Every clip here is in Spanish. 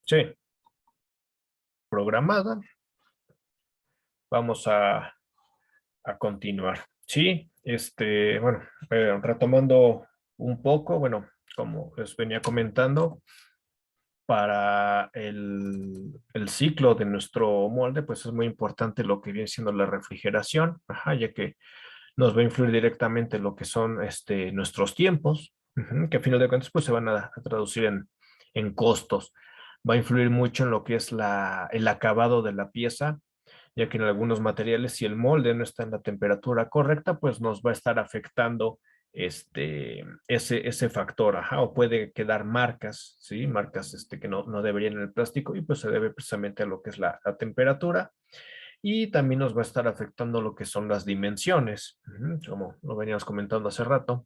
Sí, programada. Vamos a continuar. Sí, bueno, retomando un poco, bueno, como les venía comentando, para el ciclo de nuestro molde, pues es muy importante lo que viene siendo la refrigeración, ajá, ya que nos va a influir directamente en lo que son nuestros tiempos, que a final de cuentas pues se van a traducir en costos. Va a influir mucho en lo que es el acabado de la pieza, ya que en algunos materiales, si el molde no está en la temperatura correcta, pues nos va a estar afectando ese factor, ajá, o puede quedar marcas, ¿sí? Marcas que no deberían en el plástico y pues se debe precisamente a lo que es la temperatura y también nos va a estar afectando lo que son las dimensiones, como lo veníamos comentando hace rato.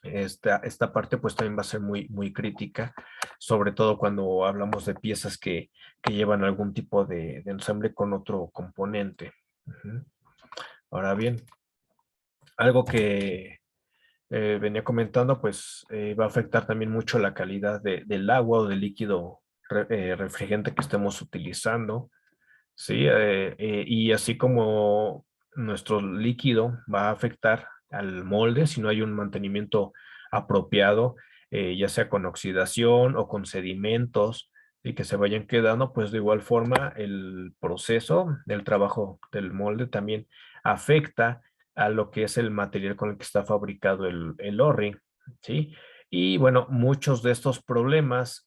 Esta parte pues también va a ser muy crítica, sobre todo cuando hablamos de piezas que llevan algún tipo de ensamble con otro componente. Ujú. Ahora bien, algo que venía comentando, pues va a afectar también mucho la calidad del agua o del líquido refrigerante que estemos utilizando, ¿sí? Y así como nuestro líquido va a afectar al molde si no hay un mantenimiento apropiado, ya sea con oxidación o con sedimentos y que se vayan quedando, pues de igual forma el proceso del trabajo del molde también afecta a lo que es el material con el que está fabricado el O-ring, ¿sí? Y bueno, muchos de estos problemas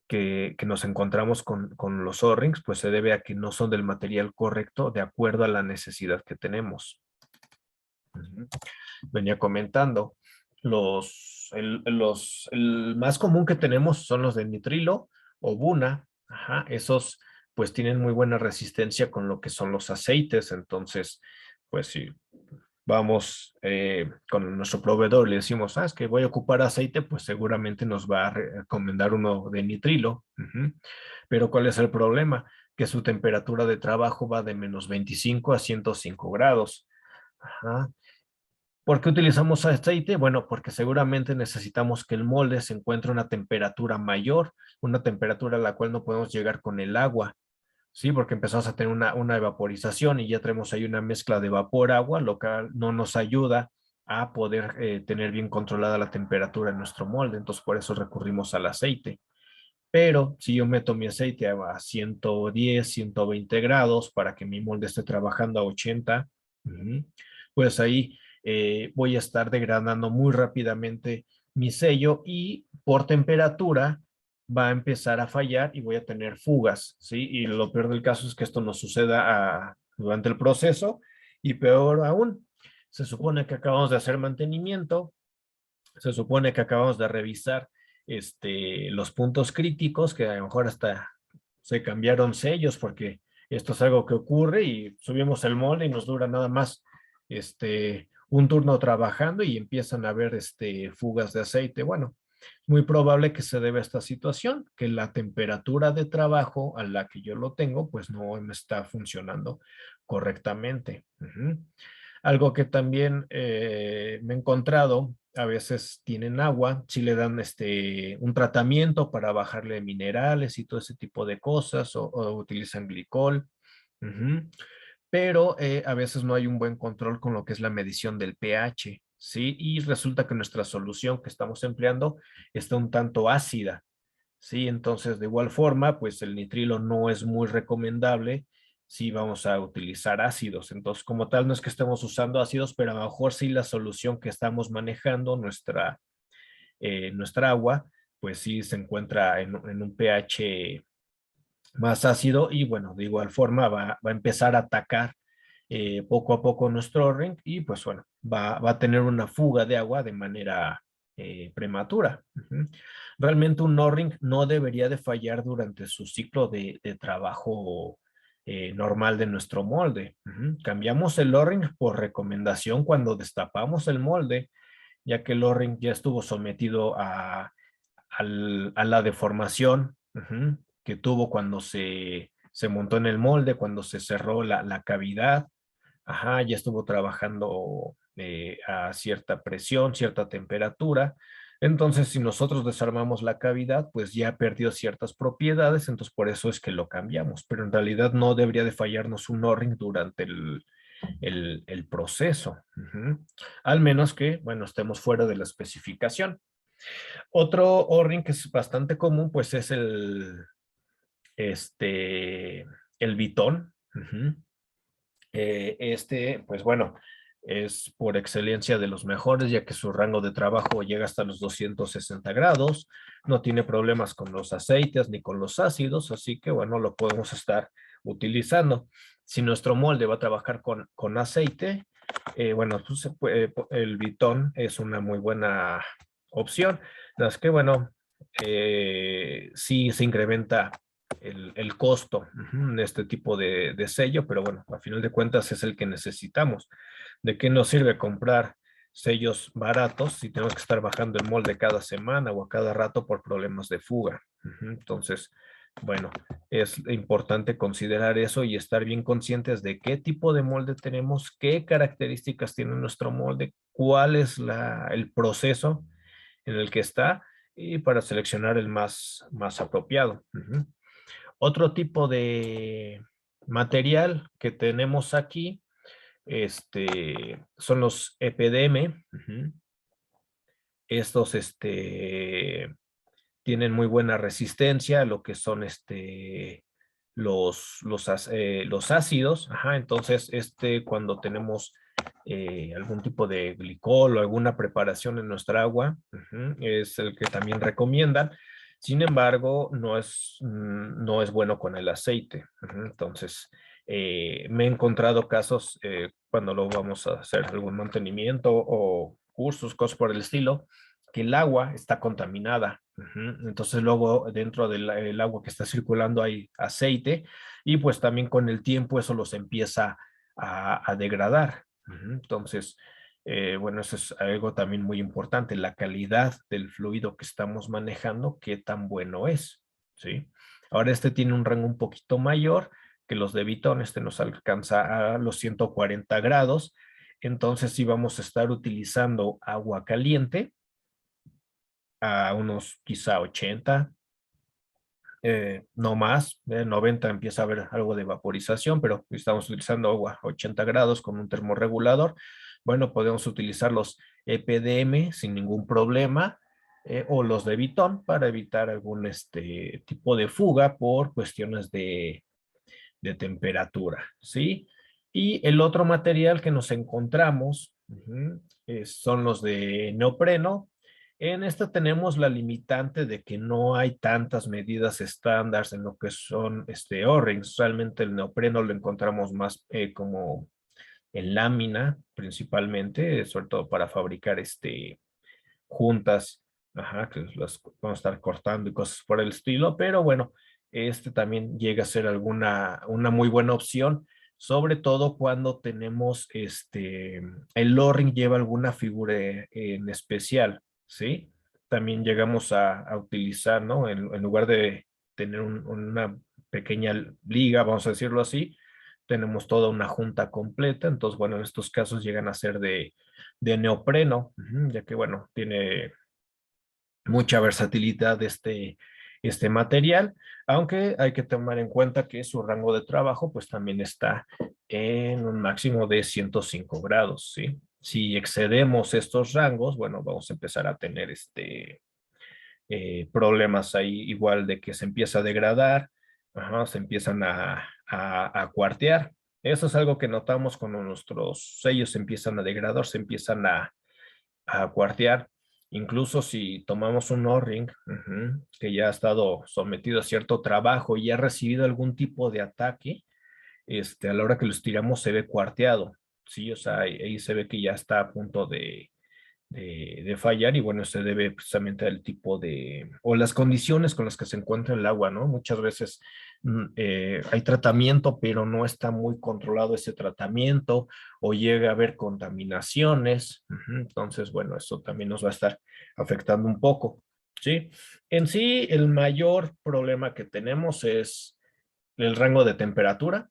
que nos encontramos con los O-rings, pues se debe a que no son del material correcto de acuerdo a la necesidad que tenemos. Ujú. Venía comentando, el más común que tenemos son los de nitrilo o buna. Ajá, esos pues tienen muy buena resistencia con lo que son los aceites. Entonces, pues si vamos con nuestro proveedor, le decimos, es que voy a ocupar aceite, pues seguramente nos va a recomendar uno de nitrilo. Ujú. Pero ¿cuál es el problema? Que su temperatura de trabajo va de -25 a 105 grados. Ajá. ¿Por qué utilizamos aceite? Bueno, porque seguramente necesitamos que el molde se encuentre a una temperatura mayor, una temperatura a la cual no podemos llegar con el agua. Sí, porque empezamos a tener una evaporización y ya tenemos ahí una mezcla de vapor-agua, lo cual no nos ayuda a poder tener bien controlada la temperatura en nuestro molde. Entonces, por eso recurrimos al aceite. Pero si yo meto mi aceite a 110, 120 grados para que mi molde esté trabajando a 80, pues ahí voy a estar degradando muy rápidamente mi sello y por temperatura va a empezar a fallar y voy a tener fugas, ¿sí? Y lo peor del caso es que esto no suceda durante el proceso y peor aún, se supone que acabamos de hacer mantenimiento, se supone que acabamos de revisar los puntos críticos, que a lo mejor hasta se cambiaron sellos, porque esto es algo que ocurre y subimos el molde y nos dura nada más un turno trabajando y empiezan a haber fugas de aceite. Bueno, muy probable que se debe a esta situación, que la temperatura de trabajo a la que yo lo tengo, pues no me está funcionando correctamente. Algo que también me he encontrado, a veces tienen agua, si le dan un tratamiento para bajarle minerales y todo ese tipo de cosas, o utilizan glicol, ujú, pero a veces no hay un buen control con lo que es la medición del pH, ¿sí? Y resulta que nuestra solución que estamos empleando está un tanto ácida, ¿sí? Entonces, de igual forma, pues el nitrilo no es muy recomendable si vamos a utilizar ácidos. Entonces, como tal, no es que estemos usando ácidos, pero a lo mejor sí la solución que estamos manejando, nuestra agua, pues sí se encuentra en un pH más ácido y bueno, de igual forma va a empezar a atacar poco a poco nuestro ring y pues bueno, va a tener una fuga de agua de manera prematura. Realmente un O-ring no debería de fallar durante su ciclo de trabajo normal de nuestro molde. Cambiamos el O-ring por recomendación cuando destapamos el molde, ya que el O-ring ya estuvo sometido a la deformación que tuvo cuando se montó en el molde, cuando se cerró la cavidad. Ajá, ya estuvo trabajando a cierta presión, cierta temperatura. Entonces, si nosotros desarmamos la cavidad, pues ya perdió ciertas propiedades, entonces por eso es que lo cambiamos, pero en realidad no debería de fallarnos un O-ring durante el proceso. Al menos que, bueno, estemos fuera de la especificación. Otro O-ring que es bastante común, pues es el bitón. Pues bueno, es por excelencia de los mejores, ya que su rango de trabajo llega hasta los 260 grados, no tiene problemas con los aceites ni con los ácidos, así que bueno, lo podemos estar utilizando. Si nuestro molde va a trabajar con aceite, bueno, pues el Vitón es una muy buena opción. Es que bueno, sí se incrementa el costo de este tipo de sello, pero bueno, a final de cuentas es el que necesitamos. ¿De qué nos sirve comprar sellos baratos si tenemos que estar bajando el molde cada semana o a cada rato por problemas de fuga? Entonces, bueno, es importante considerar eso y estar bien conscientes de qué tipo de molde tenemos, qué características tiene nuestro molde, cuál es el proceso en el que está y para seleccionar el más apropiado. Otro tipo de material que tenemos aquí son los EPDM. Estos tienen muy buena resistencia a lo que son los ácidos. Entonces, cuando tenemos algún tipo de glicol o alguna preparación en nuestra agua, es el que también recomiendan. Sin embargo, no es bueno con el aceite. Entonces, me he encontrado casos cuando lo vamos a hacer algún mantenimiento o cursos, cosas por el estilo, que el agua está contaminada. Entonces luego dentro del agua que está circulando hay aceite y pues también con el tiempo eso los empieza a degradar. Entonces, bueno, eso es algo también muy importante, la calidad del fluido que estamos manejando, qué tan bueno es, ¿sí? Ahora tiene un rango un poquito mayor que los de Vitón, nos alcanza a los 140 grados, entonces sí vamos a estar utilizando agua caliente a unos quizá 80, no más, 90 empieza a haber algo de vaporización, pero estamos utilizando agua a 80 grados con un termorregulador. Bueno, podemos utilizar los EPDM sin ningún problema, o los de Vitón para evitar algún tipo de fuga por cuestiones de temperatura, ¿sí? Y el otro material que nos encontramos son los de neopreno. En esta tenemos la limitante de que no hay tantas medidas estándar en lo que son O-rings. Realmente el neopreno lo encontramos más como en lámina, principalmente, sobre todo para fabricar juntas, que las vamos a estar cortando y cosas por el estilo, pero bueno, también llega a ser una muy buena opción, sobre todo cuando tenemos el O-ring lleva alguna figura en especial, ¿sí? También llegamos a utilizar, ¿no? En lugar de tener una pequeña liga, vamos a decirlo así, tenemos toda una junta completa, entonces, bueno, en estos casos llegan a ser de neopreno, ya que, bueno, tiene mucha versatilidad este material, aunque hay que tomar en cuenta que su rango de trabajo pues también está en un máximo de 105 grados, ¿sí? Si excedemos estos rangos, bueno, vamos a empezar a tener problemas ahí igual de que se empieza a degradar, se empiezan a cuartear. Eso es algo que notamos cuando nuestros sellos se empiezan a degradar, se empiezan a cuartear. Incluso si tomamos un O-ring que ya ha estado sometido a cierto trabajo y ha recibido algún tipo de ataque, a la hora que lo estiramos se ve cuarteado, ¿sí? O sea, ahí se ve que ya está a punto de fallar y bueno, se debe precisamente al tipo o las condiciones con las que se encuentra el agua, ¿no? Muchas veces hay tratamiento, pero no está muy controlado ese tratamiento o llega a haber contaminaciones. Entonces, bueno, eso también nos va a estar afectando un poco, ¿sí? En sí, el mayor problema que tenemos es el rango de temperatura.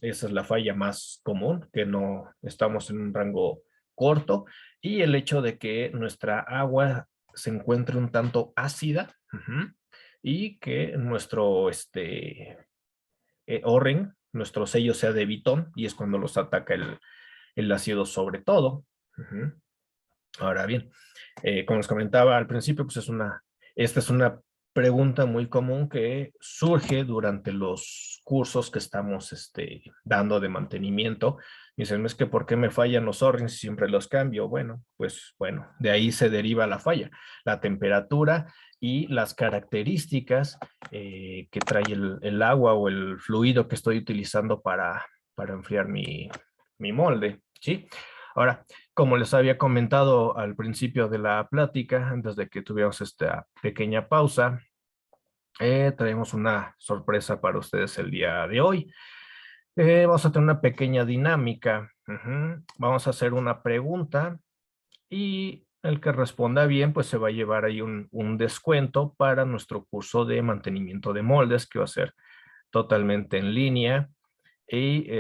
Esa es la falla más común, que no estamos en un rango corto, y el hecho de que nuestra agua se encuentre un tanto ácida, y que nuestro O-ring, nuestro sello sea de Vitón, y es cuando los ataca el ácido sobre todo. Ahora bien, como les comentaba al principio, pues esta es una pregunta muy común que surge durante los cursos que estamos dando de mantenimiento. Dicen, es que ¿por qué me fallan los O-rings y siempre los cambio? Bueno, pues bueno, de ahí se deriva la falla, la temperatura y las características que trae el agua o el fluido que estoy utilizando para enfriar mi molde, ¿sí? Ahora, como les había comentado al principio de la plática, antes de que tuviéramos esta pequeña pausa, traemos una sorpresa para ustedes el día de hoy. Vamos a tener una pequeña dinámica. Vamos a hacer una pregunta y el que responda bien, pues se va a llevar ahí un descuento para nuestro curso de mantenimiento de moldes, que va a ser totalmente en línea. Y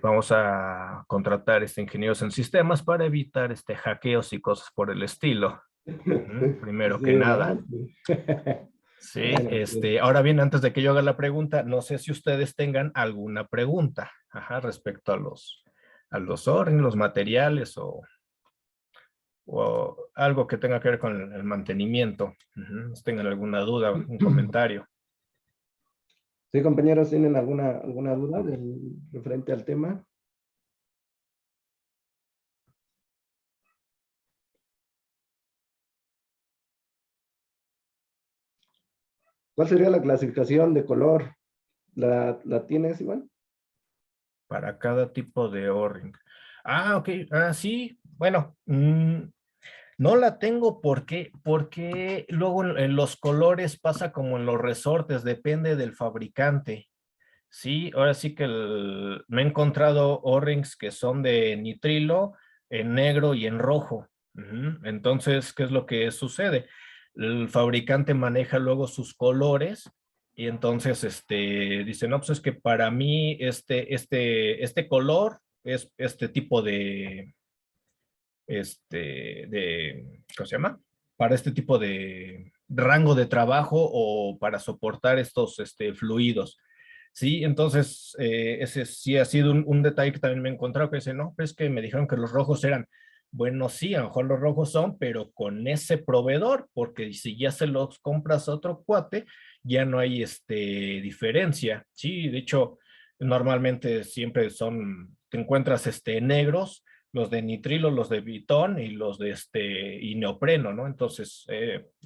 vamos a contratar ingenieros en sistemas para evitar hackeos y cosas por el estilo. Primero que Sí, nada. ¿no? Sí. Sí, Bueno, pues, ahora bien, antes de que yo haga la pregunta, no sé si ustedes tengan alguna pregunta, respecto a los órdenes, los materiales o algo que tenga que ver con el mantenimiento. Si tengan alguna duda, un comentario. sí, compañeros, ¿tienen alguna duda referente al tema? ¿Cuál sería la clasificación de color? ¿La tienes, Iván? Para cada tipo de O-ring. Ok. Sí. Bueno, no la tengo porque luego en los colores pasa como en los resortes, depende del fabricante. Sí, ahora sí que me he encontrado O-rings que son de nitrilo, en negro y en rojo. Entonces, ¿qué es lo que sucede? El fabricante maneja luego sus colores y entonces dice, no, pues es que para mí este color es este tipo ¿cómo se llama? Para este tipo de rango de trabajo o para soportar estos fluidos. Sí, entonces ese sí ha sido un detalle que también me he encontrado, que dice, no, pues es que me dijeron que los rojos eran, bueno, sí, a lo mejor los rojos son, pero con ese proveedor, porque si ya se los compras a otro cuate, ya no hay diferencia. Sí, de hecho, normalmente siempre te encuentras negros, los de nitrilo, los de Vitón y los de y neopreno, ¿no? Entonces,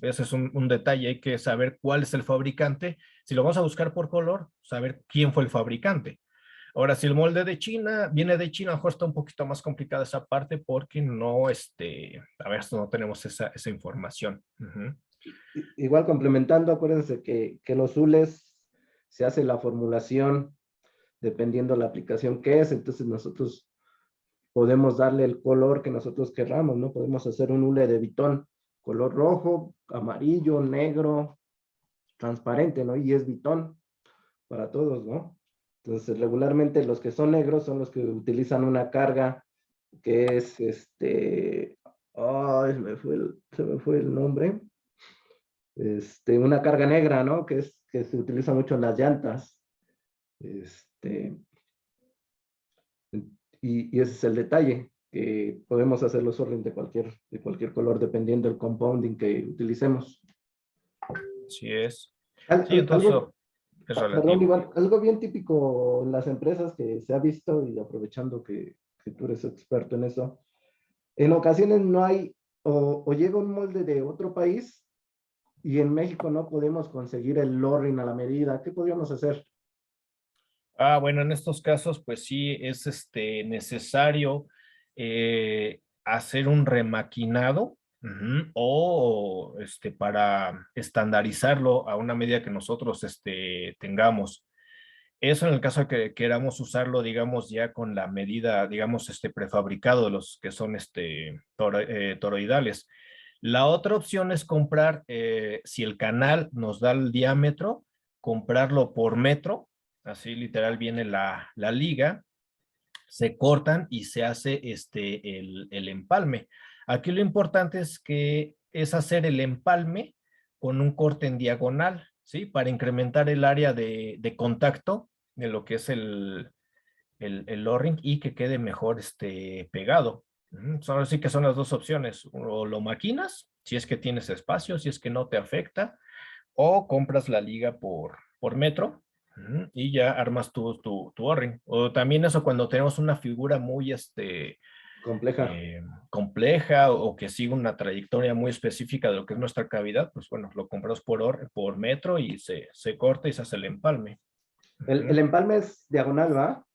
ese es un detalle, hay que saber cuál es el fabricante. Si lo vamos a buscar por color, saber quién fue el fabricante. Ahora, si el molde de China viene de China, a lo mejor está un poquito más complicada esa parte porque no, a ver, no tenemos esa información. Igual complementando, acuérdense que los hules se hace la formulación dependiendo la aplicación que es, entonces nosotros podemos darle el color que nosotros querramos, ¿no? Podemos hacer un hule de Vitón, color rojo, amarillo, negro, transparente, ¿no? Y es Vitón para todos, ¿no? Entonces, regularmente los que son negros son los que utilizan una carga que es ay, se me fue el nombre. Una carga negra, ¿no? Que se utiliza mucho en las llantas. Este, y ese es el detalle, que podemos hacer los órdenes de cualquier color dependiendo del compounding que utilicemos. Así es. Al- Sí, entonces algo, es perdón, relativo. Iván, algo bien típico en las empresas que se ha visto y aprovechando que tú eres experto en eso, en ocasiones no hay o llega un molde de otro país y en México no podemos conseguir el lorring a la medida. ¿Qué podríamos hacer? Bueno, en estos casos, pues sí, es necesario hacer un remaquinado, o para estandarizarlo a una medida que nosotros tengamos. Eso en el caso de que queramos usarlo, digamos, ya con la medida, digamos, prefabricado de los que son toroidales. La otra opción es comprar, si el canal nos da el diámetro, comprarlo por metro, así literal viene la liga, se cortan y se hace el empalme. Aquí lo importante es que es hacer el empalme con un corte en diagonal, ¿sí? Para incrementar el área de contacto de lo que es el O-ring y que quede mejor pegado. Ahora sí que son las dos opciones. O lo maquinas, si es que tienes espacio, si es que no te afecta, o compras la liga por metro y ya armas tu O-ring. O también eso cuando tenemos una figura muy Compleja. compleja o que sigue una trayectoria muy específica de lo que es nuestra cavidad, pues bueno, lo compras por metro y se corta y se hace el empalme. El empalme es diagonal, ¿va?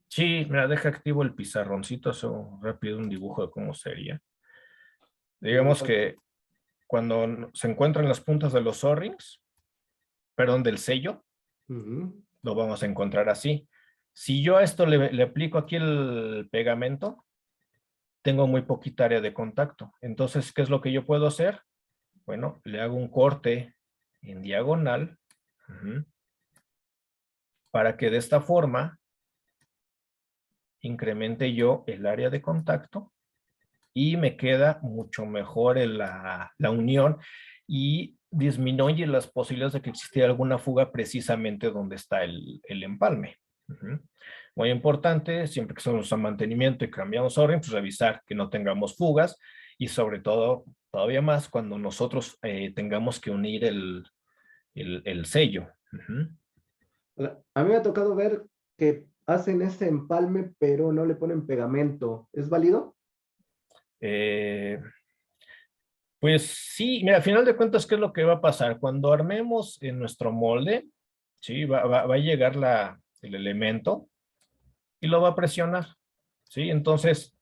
Sí, mira, deja activo el pizarroncito, hago rápido un dibujo de cómo sería. Digamos Igual. que cuando se encuentran las puntas de los O-rings, perdón, del sello, Ujú. lo vamos a encontrar así. Si yo a esto le aplico aquí el pegamento, tengo muy poquita área de contacto. Entonces, ¿qué es lo que yo puedo hacer? Bueno, le hago un corte en diagonal para que de esta forma incremente yo el área de contacto y me queda mucho mejor la unión y disminuye las posibilidades de que existiera alguna fuga precisamente donde está el empalme. Muy importante, siempre que somos a mantenimiento y cambiamos orden, pues revisar que no tengamos fugas y sobre todo, todavía más, cuando nosotros tengamos que unir el sello. A mí me ha tocado ver que hacen ese empalme, pero no le ponen pegamento. ¿Es válido? Eh, Pues sí, mira, al final de cuentas, ¿qué es lo que va a pasar? Cuando armemos en nuestro molde, sí, va a llegar el elemento y lo va a presionar, ¿sí? Entonces,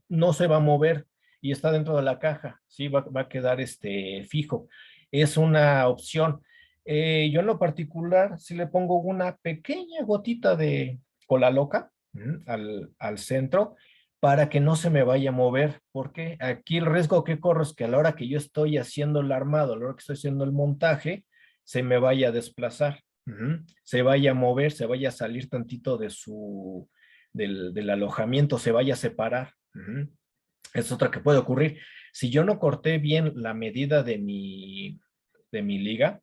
no se va a mover y está dentro de la caja, ¿sí? Va a quedar fijo. Es una opción. Yo en lo particular, si le pongo una pequeña gotita de cola loca al centro para que no se me vaya a mover, porque aquí el riesgo que corro es que a la hora que yo estoy haciendo el armado, a la hora que estoy haciendo el montaje, se me vaya a desplazar, se vaya a mover, se vaya a salir tantito del alojamiento, se vaya a separar. Es otra que puede ocurrir. Si yo no corté bien la medida de mi liga,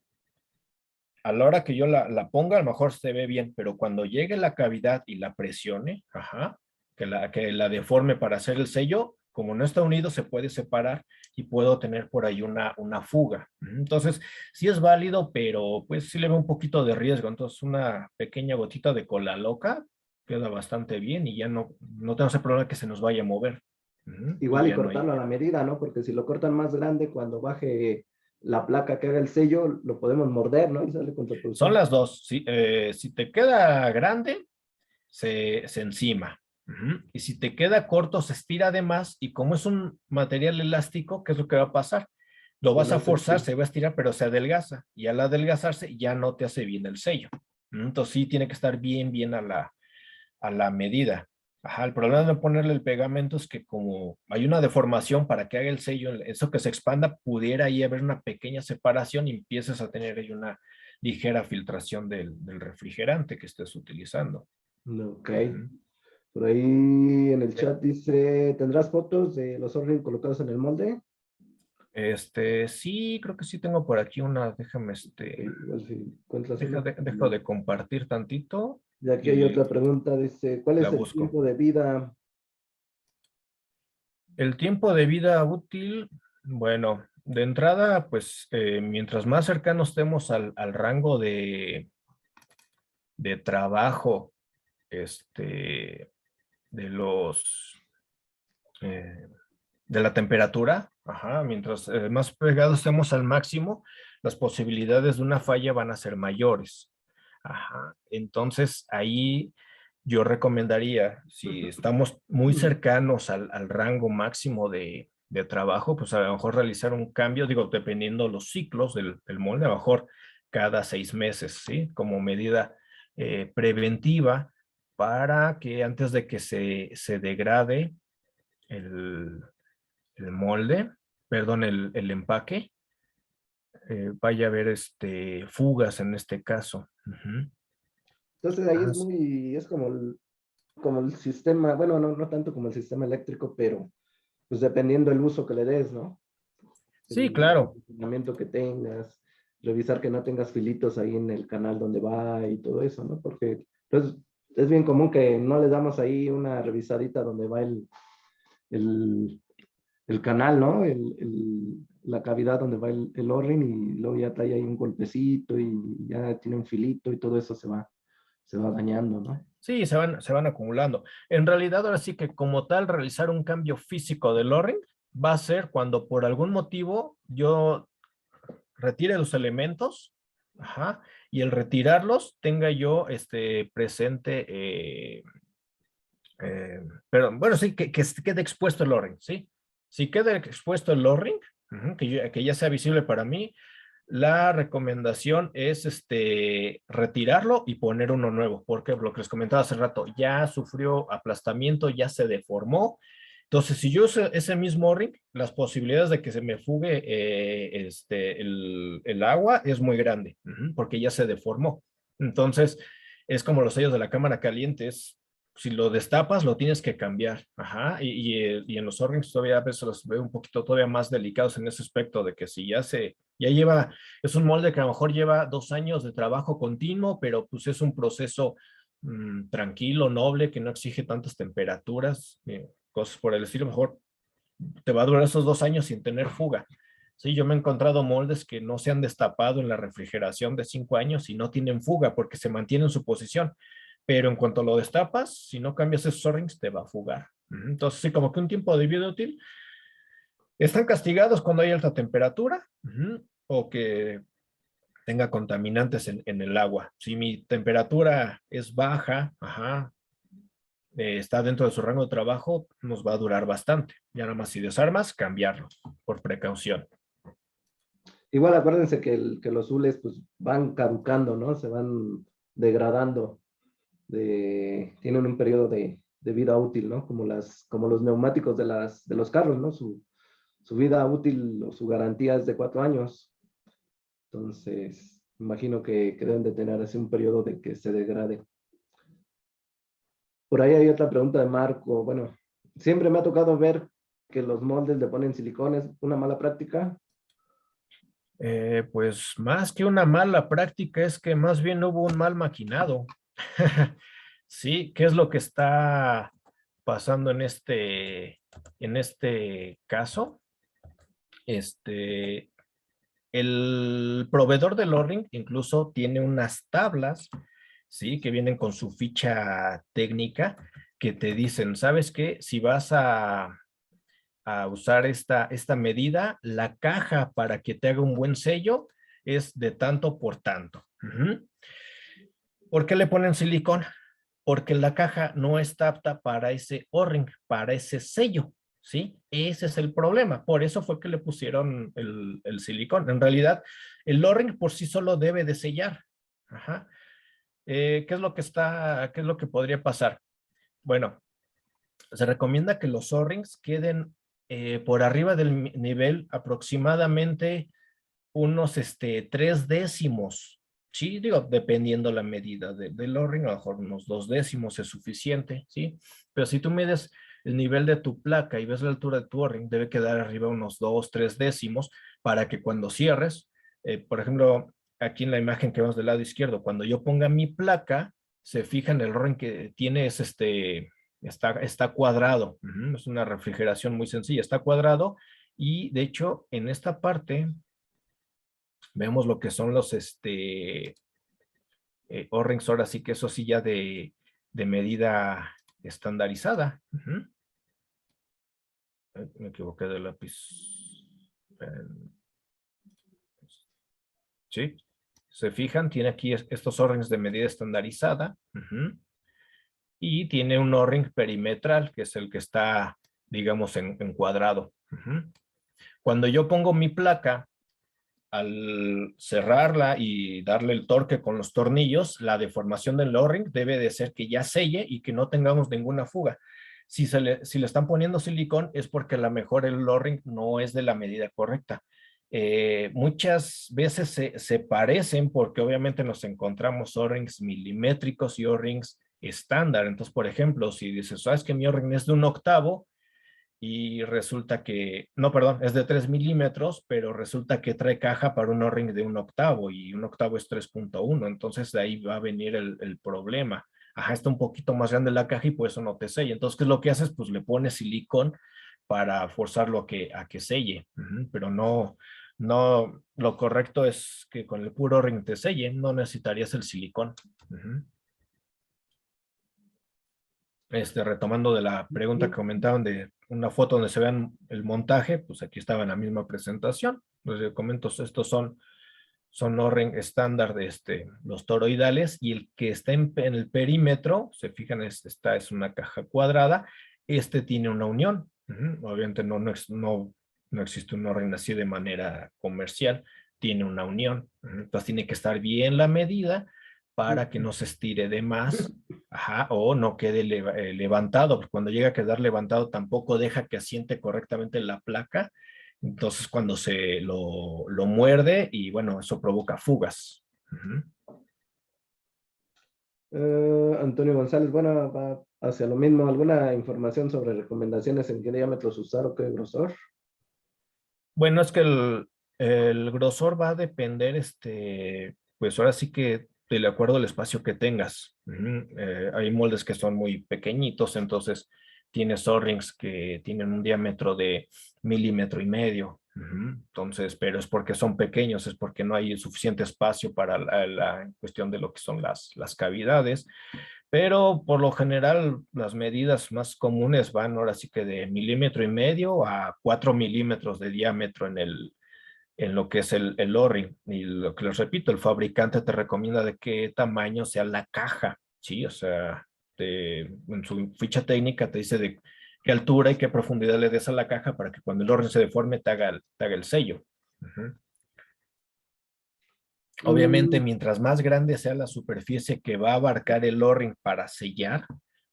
a la hora que yo la ponga, a lo mejor se ve bien, pero cuando llegue la cavidad y la presione, que la deforme para hacer el sello, como no está unido, se puede separar y puedo tener por ahí una fuga. Entonces, sí es válido, pero pues sí le veo un poquito de riesgo. Entonces, una pequeña gotita de cola loca queda bastante bien y ya no tenemos el problema que se nos vaya a mover. Y Igual y ya no hay. cortarlo a la medida, ¿no? Porque si lo cortan más grande, cuando baje la placa que haga el sello, lo podemos morder, ¿no? Y sale Son contraproducente. las dos. Si te queda grande, se encima. Y si te queda corto, se estira de más. Y como es un material elástico, ¿qué es lo que va a pasar? Lo Se vas va a a forzar, sentir. se va a estirar, pero se adelgaza. Y al adelgazarse, ya no te hace bien el sello. Entonces sí tiene que estar bien, bien a la medida. Ajá, el problema de no ponerle el pegamento es que como hay una deformación para que haga el sello, eso que se expanda, pudiera ahí haber una pequeña separación y empieces a tener ahí una ligera filtración del refrigerante que estés utilizando. Ok. Ujú. Por ahí en el Eh, chat dice, ¿tendrás fotos de los O-ring colocados en el molde? Sí, creo que sí tengo por aquí una, déjame, Ok, igual si encuentras una. dejo de compartir tantito Y aquí hay y otra pregunta, dice, ¿cuál la es el busco. tiempo de vida? El tiempo de vida útil, bueno, de entrada, pues mientras más cercanos estemos al rango de trabajo, de los, eh, de la temperatura, ajá, mientras más pegados estemos al máximo, las posibilidades de una falla van a ser mayores. Ajá. Entonces, ahí yo recomendaría, si estamos muy cercanos al rango máximo de trabajo, pues a lo mejor realizar un cambio, digo, dependiendo los ciclos del molde, a lo mejor cada 6 meses, ¿sí? Como medida preventiva para que antes de que se degrade el, el molde, perdón, el empaque, vaya a haber fugas en este caso. Entonces ahí Ah, es muy, es como el sistema, bueno, no tanto como el sistema eléctrico, pero pues dependiendo el uso que le des, ¿no? Sí, el claro. funcionamiento que tengas, revisar que no tengas filitos ahí en el canal donde va y todo eso, ¿no? Porque pues, es bien común que no le damos ahí una revisadita donde va el, el canal, ¿no? La cavidad donde va el O-ring y luego ya trae ahí un golpecito y ya tiene un filito y todo eso se va dañando, ¿no? Sí, se van acumulando. En realidad, ahora sí que como tal, realizar un cambio físico del O-ring va a ser cuando por algún motivo yo retire los elementos, ajá, y el retirarlos tenga yo presente, pero bueno, sí, que quede expuesto el O-ring, ¿sí? Si queda expuesto el O-ring, que ya sea visible para mí, la recomendación es retirarlo y poner uno nuevo, porque lo que les comentaba hace rato, ya sufrió aplastamiento, ya se deformó. Entonces, si yo uso ese mismo ring, las posibilidades de que se me fugue el agua es muy grande, porque ya se deformó. Entonces, es como los sellos de la cámara caliente, si lo destapas, lo tienes que cambiar. Ajá. Y en los O-rings todavía a veces los veo un poquito todavía más delicados en ese aspecto de que si ya lleva, es un molde que a lo mejor lleva 2 años de trabajo continuo, pero pues es un proceso tranquilo, noble, que no exige tantas temperaturas, cosas por el estilo. Mejor te va a durar esos 2 años sin tener fuga. Sí, yo me he encontrado moldes que no se han destapado en la refrigeración de 5 años y no tienen fuga porque se mantienen en su posición. Pero en cuanto lo destapas, si no cambias esos O-rings, te va a fugar. Entonces, sí, como que un tiempo de vida útil. Están castigados cuando hay alta temperatura o que tenga contaminantes en el agua. Si mi temperatura es baja, está dentro de su rango de trabajo, nos va a durar bastante. Ya nada más si desarmas, cambiarlo por precaución. Igual acuérdense que los hules pues van caducando, ¿no? Se van degradando, tienen un periodo de vida útil, ¿no? Como los neumáticos de los carros, ¿no? Su vida útil o su garantía es de 4 años. Entonces, imagino que deben de tener así un periodo de que se degrade. Por ahí hay otra pregunta de Marco. Bueno, siempre me ha tocado ver que los moldes le ponen silicones, una mala práctica. Pues más que una mala práctica es que más bien hubo un mal maquinado. Sí, ¿qué es lo que está pasando en este caso? Este, el proveedor del O-ring incluso tiene unas tablas, ¿sí? Que vienen con su ficha técnica que te dicen, ¿sabes qué? Si vas a usar esta medida, la caja para que te haga un buen sello es de tanto por tanto. ¿Por qué le ponen silicón? Porque la caja no está apta para ese O-ring, para ese sello, ¿sí? Ese es el problema. Por eso fue que le pusieron el silicón. En realidad, el O-ring por sí solo debe de sellar. Ajá. ¿Qué es lo que podría pasar? Bueno, se recomienda que los O-rings queden por arriba del nivel aproximadamente unos 3 décimos. Sí, digo, dependiendo la medida del O-ring, a lo mejor unos 2 décimos es suficiente, ¿sí? Pero si tú mides el nivel de tu placa y ves la altura de tu O-ring, debe quedar arriba unos 2, 3 décimos para que cuando cierres, por ejemplo, aquí en la imagen que vemos del lado izquierdo, cuando yo ponga mi placa, se fija en el O-ring que tiene, está cuadrado. Es una refrigeración muy sencilla, está cuadrado y de hecho en esta parte vemos lo que son los O-rings, ahora sí que eso sí ya de medida estandarizada. Me equivoqué de lápiz. Sí, se fijan, tiene aquí estos O-rings de medida estandarizada. Y tiene un O-ring perimetral, que es el que está, digamos, en cuadrado. Cuando yo pongo mi placa, al cerrarla y darle el torque con los tornillos, la deformación del O-ring debe de ser que ya selle y que no tengamos ninguna fuga. Si le están poniendo silicón es porque a lo mejor el O-ring no es de la medida correcta. Muchas veces se parecen porque obviamente nos encontramos O-rings milimétricos y O-rings estándar. Entonces, por ejemplo, si dices, sabes que mi O-ring es de 1/8, y resulta que, no, perdón, es de 3 milímetros, pero resulta que trae caja para un O-ring de 1/8 y 1/8 es 3.1, entonces de ahí va a venir el problema. Ajá, está un poquito más grande la caja y por eso no te sella. Entonces, ¿qué es lo que haces? Pues le pones silicón para forzarlo a que selle. Pero no, no, lo correcto es que con el puro ring te selle, no necesitarías el silicón. Retomando de la pregunta que comentaban de una foto donde se vean el montaje, pues aquí estaba en la misma presentación. Les comento, estos son O-ring estándar de los toroidales, y el que está en el perímetro, se fijan, esta es una caja cuadrada, tiene una unión. Obviamente no existe un O-ring así de manera comercial, tiene una unión. Entonces tiene que estar bien la medida para que no se estire de más, ajá, o no quede levantado, porque cuando llega a quedar levantado tampoco deja que asiente correctamente la placa. Entonces, cuando se lo muerde, y bueno, eso provoca fugas. Antonio González, bueno, va hacia lo mismo. ¿Alguna información sobre recomendaciones en qué diámetros usar o qué grosor? Bueno, es que el grosor va a depender, pues ahora sí que de acuerdo al espacio que tengas. Hay moldes que son muy pequeñitos, entonces tienes O-rings que tienen un diámetro de 1,5 milímetros. Entonces, pero es porque son pequeños, es porque no hay suficiente espacio para la cuestión de lo que son las cavidades. Pero por lo general las medidas más comunes van ahora sí que de 1,5 milímetros a 4 milímetros de diámetro en lo que es el O-ring. Y lo que les repito, el fabricante te recomienda de qué tamaño sea la caja, ¿sí? O sea, en su ficha técnica te dice de qué altura y qué profundidad le des a la caja para que cuando el O-ring se deforme te haga el sello. Obviamente, Mm, mientras más grande sea la superficie que va a abarcar el O-ring para sellar,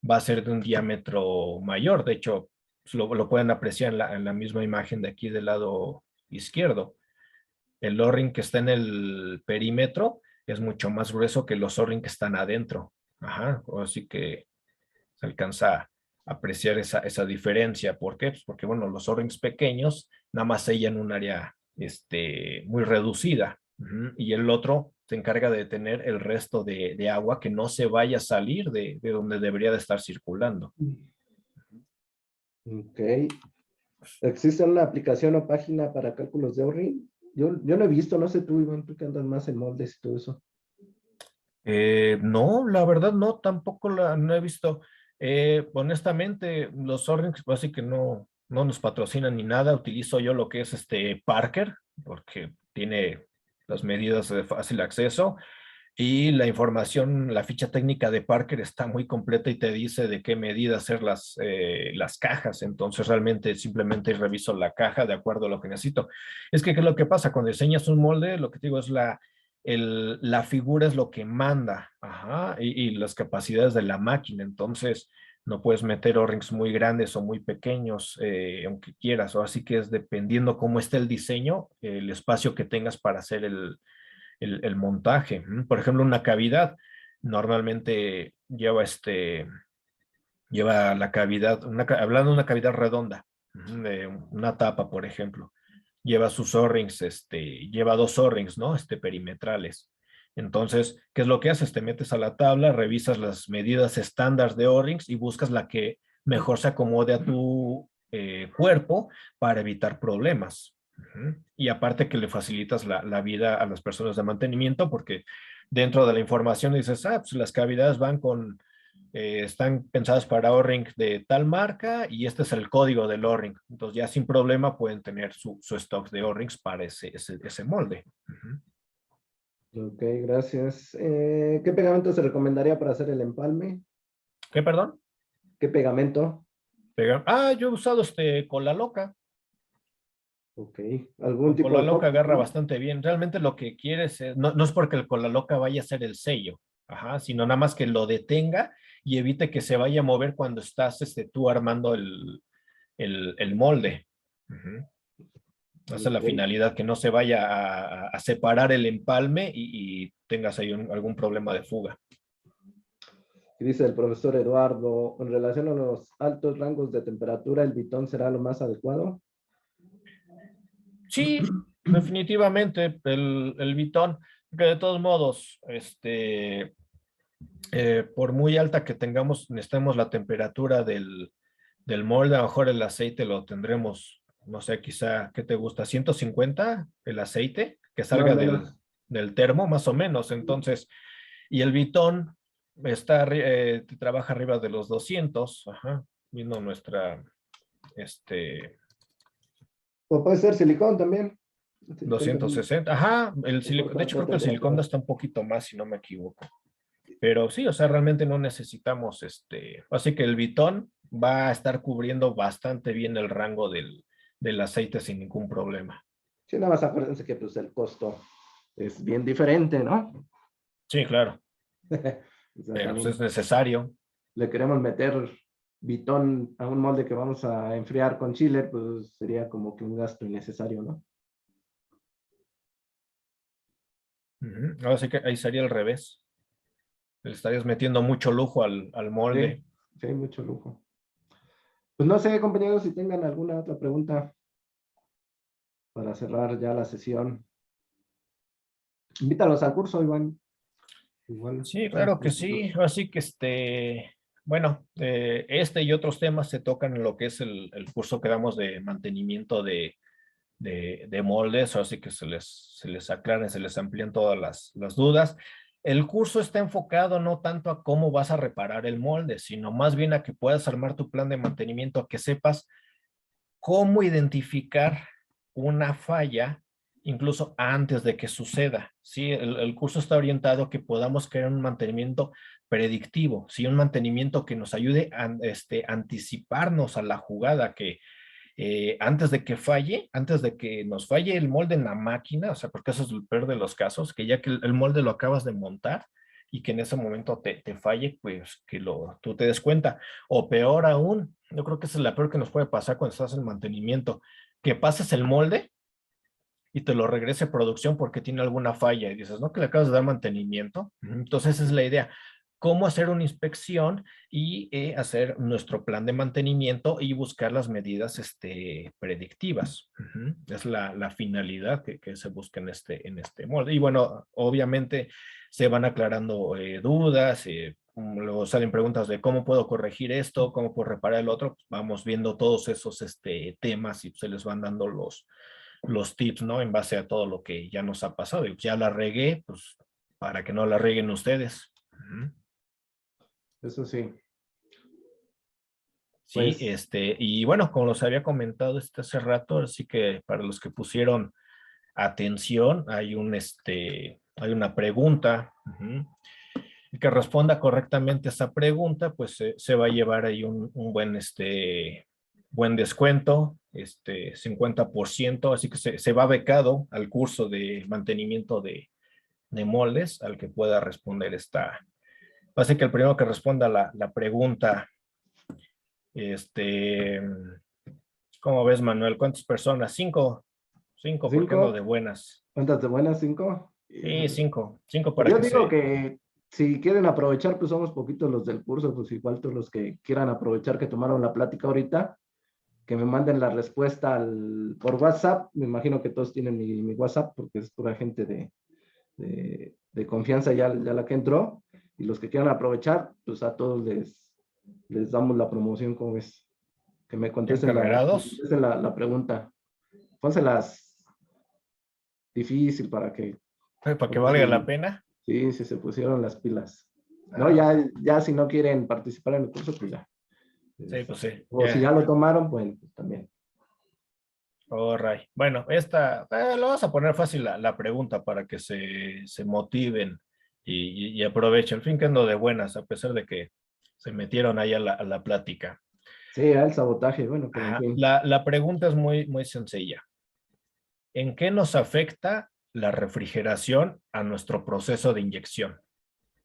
va a ser de un diámetro mayor. De hecho, pues, lo pueden apreciar en la misma imagen de aquí del lado izquierdo. El O-ring que está en el perímetro es mucho más grueso que los O-ring que están adentro. Ajá, así que se alcanza a apreciar esa diferencia. ¿Por qué? Pues porque, bueno, los O-rings pequeños nada más sellan un área muy reducida. Y el otro se encarga de tener el resto de agua que no se vaya a salir de donde debería de estar circulando. ok. ¿Existe una aplicación o página para cálculos de O-ring? Yo no he visto, no sé tú, Iván, tú que andas más en moldes y todo eso. No, la verdad no, tampoco no he visto. Honestamente, los O-rings, así que no nos patrocinan ni nada. Utilizo yo lo que es Parker, porque tiene las medidas de fácil acceso. Y la información, la ficha técnica de Parker está muy completa y te dice de qué medida hacer las cajas. Entonces, realmente simplemente reviso la caja de acuerdo a lo que necesito. Es que, ¿qué es lo que pasa? Cuando diseñas un molde, lo que te digo es la figura es lo que manda, ajá, y las capacidades de la máquina. Entonces, no puedes meter O-rings muy grandes o muy pequeños, aunque quieras. O así que es dependiendo cómo esté el diseño, el espacio que tengas para hacer el montaje. Por ejemplo, una cavidad normalmente lleva la cavidad, hablando de una cavidad redonda, de una tapa, por ejemplo, lleva sus O-rings, lleva dos O-rings, ¿no? Perimetrales. Entonces, ¿qué es lo que haces? Te metes a la tabla, revisas las medidas estándar de O-rings y buscas la que mejor se acomode a tu cuerpo para evitar problemas. Y aparte que le facilitas la vida a las personas de mantenimiento, porque dentro de la información dices, pues las cavidades están pensadas para O-ring de tal marca y este es el código del O-ring. Entonces ya sin problema pueden tener su stock de O-rings para ese molde. Ok, gracias. ¿Qué pegamento se recomendaría para hacer el empalme? ¿Qué, perdón? ¿Qué pegamento? Yo he usado cola loca. Ok. ¿Algún Con tipo cola de loca agarra copia? bastante bien. Realmente lo que quieres no es porque el cola loca vaya a ser el sello, ajá, sino nada más que lo detenga y evite que se vaya a mover cuando estás tú armando el molde. Esa es la Ok. finalidad, que no se vaya a separar el empalme y tengas ahí algún problema de fuga. Y dice el profesor Eduardo, en relación a los altos rangos de temperatura, ¿el Vitón será lo más adecuado? Sí, definitivamente el Vitón, que de todos modos, por muy alta que tengamos, necesitemos la temperatura del molde, a lo mejor el aceite lo tendremos, no sé, quizá, ¿qué te gusta? 150 el aceite que Más o salga menos. del termo, más o menos. Entonces, y el Vitón trabaja arriba de los 200, ajá, viendo nuestra, este, O puede ser silicón también. El silicón también 260, ajá, de soporta hecho alta creo que el silicón temperatura. está un poquito más, si no me equivoco. Pero sí, o sea, realmente no necesitamos así que el Vitón va a estar cubriendo bastante bien el rango del aceite sin ningún problema. Sí, nada más acuérdense que pues el costo es bien diferente, ¿no? Sí, claro, O sea, pero pues es también necesario. le queremos meter Vitón a un molde que vamos a enfriar con chile, pues sería como que un gasto innecesario, ¿no? Ujú. Ahora sí que ahí sería el revés. Le estarías metiendo mucho lujo al Sí, molde. sí, mucho lujo. Pues no sé, compañeros, si tengan alguna otra pregunta para cerrar ya la sesión. Invítalos al curso, Iván. Igual. Sí, claro que sí. Así que bueno, y otros temas se tocan en lo que es el curso que damos de mantenimiento de moldes, así que se les aclaren, se les amplían todas las dudas. El curso está enfocado no tanto a cómo vas a reparar el molde, sino más bien a que puedas armar tu plan de mantenimiento, a que sepas cómo identificar una falla incluso antes de que suceda. ¿Sí? El curso está orientado a que podamos crear un mantenimiento predictivo, ¿sí? Un mantenimiento que nos ayude a anticiparnos a la jugada, que antes de que falle, antes de que nos falle el molde en la máquina, o sea, porque eso es el peor de los casos, que ya que el molde lo acabas de montar y que en ese momento te falle, pues que tú te des cuenta. O peor aún, yo creo que esa es la peor que nos puede pasar cuando estás en mantenimiento, que pases el molde y te lo regrese a producción porque tiene alguna falla y dices, no, que le acabas de dar mantenimiento. Entonces esa es la idea, cómo hacer una inspección y hacer nuestro plan de mantenimiento y buscar las medidas predictivas. Es la finalidad que se busca en este molde. Y bueno, obviamente se van aclarando dudas, luego salen preguntas de cómo puedo corregir esto, cómo puedo reparar el otro. Pues vamos viendo todos esos temas y se les van dando los tips, ¿no? En base a todo lo que ya nos ha pasado. Y ya la regué, pues para que no la reguen ustedes. Eso sí, Sí, pues y bueno, como los había comentado hace rato, así que para los que pusieron atención, hay una pregunta. El que responda correctamente a esa pregunta, pues se va a llevar ahí un buen descuento, 50%, así que se va becado al curso de mantenimiento de moldes, al que pueda responder Así que el primero que responda la pregunta, este, ¿cómo ves, Manuel? ¿Cuántas personas? Cinco, porque ando de cinco, buenas. ¿cuántas de buenas? Cinco. Sí, Híjole. cinco Pues para yo que digo se... que si quieren aprovechar, pues somos poquitos los del curso, pues igual todos los que quieran aprovechar que tomaron la plática ahorita, que me manden la respuesta por WhatsApp. Me imagino que todos tienen mi WhatsApp porque es pura gente de confianza ya la que entró. Y los que quieran aprovechar, pues a todos les damos la promoción, como ves, que me contesten Encarrerados, la pregunta. Pónselas difícil para que, para que porque valga la pena. sí, sí se pusieron las pilas. No, Ah, ya si no quieren participar en el curso, pues ya. sí, pues sí, O si ya ya. lo tomaron, pues también. All right. Bueno, lo vas a poner fácil la pregunta para que se motiven y aprovechen. Al fin que ando de buenas, a pesar de que se metieron ahí a la plática. Sí, era el sabotaje, bueno, pero en Ajá. fin. La pregunta es muy sencilla. ¿En qué nos afecta la refrigeración a nuestro proceso de inyección?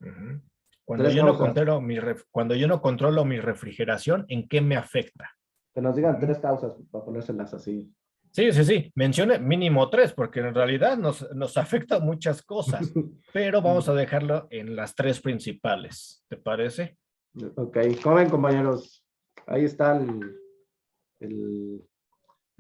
Ujú. Tres causas. Cuando yo no controlo mi refrigeración, ¿en qué me afecta? Que nos digan Ujú. tres causas para ponérselas así. Sí. Mencione mínimo tres, porque en realidad nos afecta muchas cosas, pero vamos a dejarlo en las tres principales. ¿Te parece? Ok, ¿cómo ven, compañeros? Ahí está el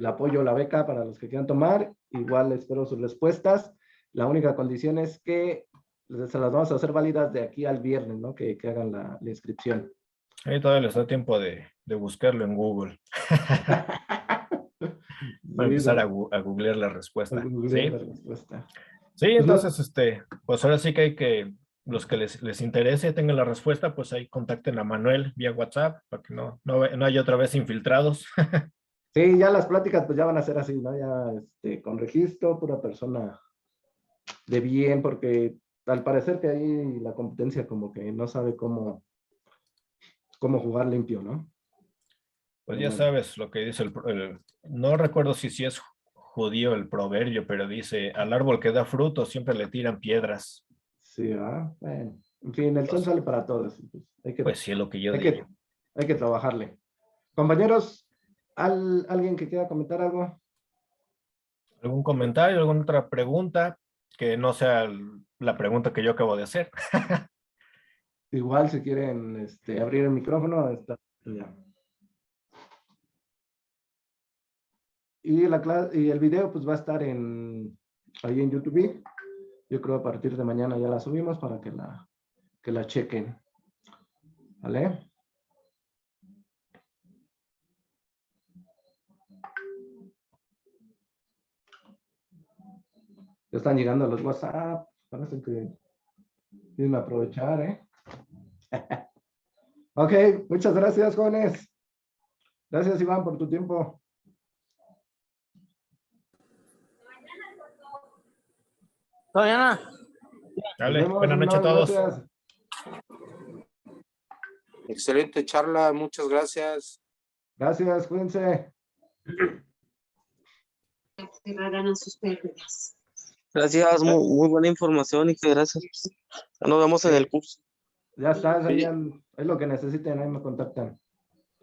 apoyo, la beca para los que quieran tomar. Igual espero sus respuestas. La única condición es que se las vamos a hacer válidas de aquí al viernes, ¿no? Que hagan la inscripción. Ahí todavía les da tiempo de buscarlo en Google. Va a Sí, empezar a googlear la respuesta. la ¿Sí? respuesta. Sí, Pues entonces, pues ahora sí que hay que, los que les interese, tengan la respuesta, pues ahí contacten a Manuel vía WhatsApp para que no haya otra vez infiltrados. sí, ya las pláticas pues ya van a ser así, ¿no? Ya con registro, pura persona de bien, porque al parecer que ahí la competencia como que no sabe cómo jugar limpio, ¿no? Pues Pero ya bueno, sabes lo que dice no recuerdo si es judío el proverbio, pero dice, al árbol que da fruto siempre le tiran piedras. sí, bueno, en fin, el sol Pues, sale para todos. Pues pues sí es lo que yo hay digo. que, hay que trabajarle. Compañeros, ¿alguien que quiera comentar algo? ¿Algún comentario, alguna otra pregunta que no sea la pregunta que yo acabo de hacer? Igual si quieren abrir el micrófono, está ya. Y el video pues va a estar ahí en YouTube. Yo creo a partir de mañana ya la subimos para que la chequen. ¿Vale? Ya están llegando los WhatsApp. Parece que quieren aprovechar, ¿eh? Ok, muchas gracias, jóvenes. Gracias, Iván, por tu tiempo. Mañana. Nos Dale, vemos, buenas noches a Iván, todos. gracias. Excelente charla, muchas gracias. Gracias, cuídense. Cerrarán a sus pérdidas. Gracias, muy buena información y que gracias. Ya nos vemos en el curso. Ya estás, ahí Sí. es lo que necesiten, ahí me contactan.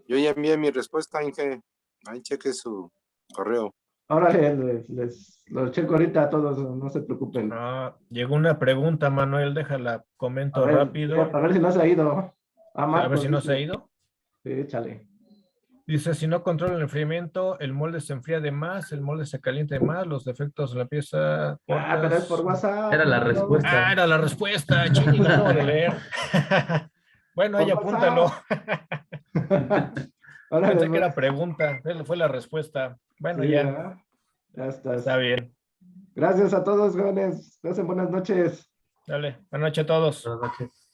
Yo ya envié mi respuesta, Inge. Ahí cheque su correo. Ahora les lo checo ahorita a todos, no se preocupen. Llegó una pregunta, Manuel, déjala, comento A rápido. ver si no se ha ido. A ver Marcos si no se ha dice. ido. Sí, échale. Dice, si no controla el enfriamiento, el molde se enfría de más, el molde se calienta de más, los defectos de la pieza Pero es por cortas. WhatsApp. Era la no, respuesta. Era la respuesta, chini, la acabo de leer. Bueno, ahí por apúntalo. WhatsApp. Órale, Pensé que pues. era pregunta, fue la respuesta. Bueno, Sí, ya, ya estás. está bien. Gracias a todos, jóvenes. Pasen buenas noches. Dale, buenas noches a todos. Buenas noches.